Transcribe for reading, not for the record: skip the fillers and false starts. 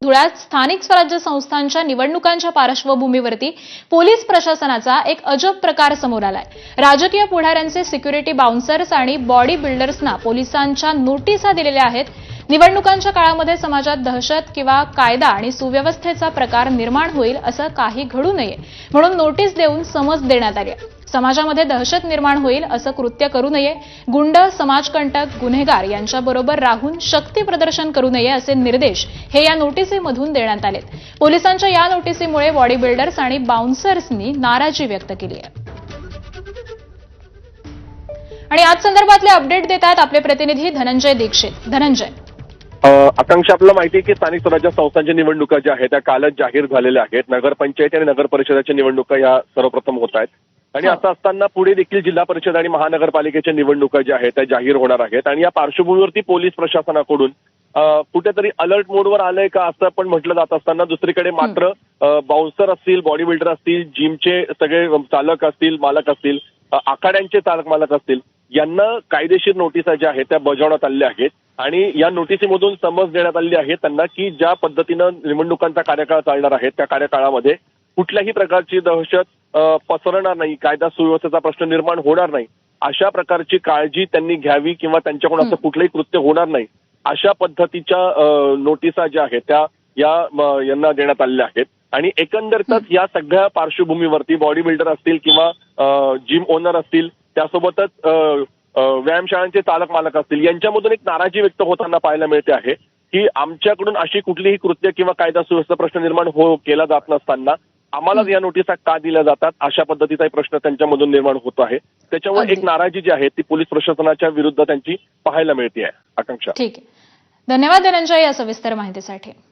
धुळ्यात स्थानिक स्वराज्य संस्थांच्या निवडणुकांच्या पार्श्वभूमीवरती पोलीस प्रशासनाचा एक अजब प्रकार समोर आलाय। राजकीय पुढाऱ्यांचे सिक्युरिटी बाउन्सर्स आणि बॉडी बिल्डर्सना पोलिसांच्या नोटिसा दिलेल्या आहेत। निवडणुकांच्या काळामध्ये समाजात दहशत किंवा कायदा आणि सुव्यवस्थेचा प्रकार निर्माण होईल असं काही घडू नये म्हणून नोटीस देऊन समज देण्यात आली आहे। समाजामध्ये दहशत निर्माण होईल असं कृत्य करू नये, गुंड, समाजकंटक, गुन्हेगार यांच्याबरोबर राहून शक्ती प्रदर्शन करू नये असे निर्देश हे या नोटिसीमधून देण्यात आलेत। पोलिसांच्या या नोटिसीमुळे बॉडी बिल्डर्स आणि बाउन्सर्सनी नाराजी व्यक्त केली आहे। आणि आज संदर्भातले अपडेट देतात आपले प्रतिनिधी धनंजय दीक्षित। धनंजय, आकांक्षा, आपल्याला माहिती आहे की स्थानिक स्वराज्य संस्थांच्या निवडणुका ज्या आहेत त्या कालच जाहीर झालेल्या आहेत। नगरपंचायत आणि नगर परिषदेच्या निवडणुका या सर्वप्रथम होत आहेत आणि असं असताना पुढे देखील जिल्हा परिषद आणि महानगरपालिकेच्या निवडणुका ज्या आहेत त्या जाहीर होणार आहेत आणि या पार्श्वभूमीवरती पोलीस प्रशासनाकडून कुठेतरी अलर्ट मोडवर आलंय का असं पण म्हटलं जात असताना दुसरीकडे मात्र बाउन्सर असतील, बॉडी बिल्डर असतील, जिमचे सगळे चालक असतील, मालक असतील, आखाड्यांचे चालक मालक असतील, यांना कायदेशीर नोटिसा ज्या आहेत त्या बजावण्यात आलेल्या आहेत आणि या नोटिसीमधून समज देण्यात आलेली आहे त्यांना की ज्या पद्धतीनं निवडणुकांचा कार्यकाळ चालणार आहे त्या कार्यकाळामध्ये कुठल्याही प्रकारची दहशत पसरणार नाही, कायदा सुव्यवस्थेचा प्रश्न निर्माण होणार नाही, अशा प्रकारची काळजी त्यांनी घ्यावी किंवा त्यांच्याकडून असं कुठलंही कृत्य होणार नाही अशा पद्धतीच्या नोटिसा ज्या आहेत त्या यांना देण्यात आलेल्या आहेत। आणि एकंदरीतच या सगळ्या पार्श्वभूमीवरती बॉडी बिल्डर असतील किंवा जिम ओनर असतील, त्यासोबतच व्यायामशाळांचे चालक मालक असतील, यांच्यामधून एक नाराजी व्यक्त होताना पाहायला मिळते आहे की आमच्याकडून अशी कुठलीही कृत्य किंवा कायदा सुव्यवस्था प्रश्न निर्माण केला जात नसताना आम्हाला या नोटिसा का दिल्या जातात अशा पद्धतीचा प्रश्न त्यांच्यामधून निर्माण होतो आहे। त्याच्यामुळे एक नाराजी जी आहे ती पोलीस प्रशासनाच्या विरुद्ध त्यांची पाहायला मिळते आहे। आकांक्षा, ठीक आहे, धन्यवाद धनंजय या सविस्तर माहितीसाठी।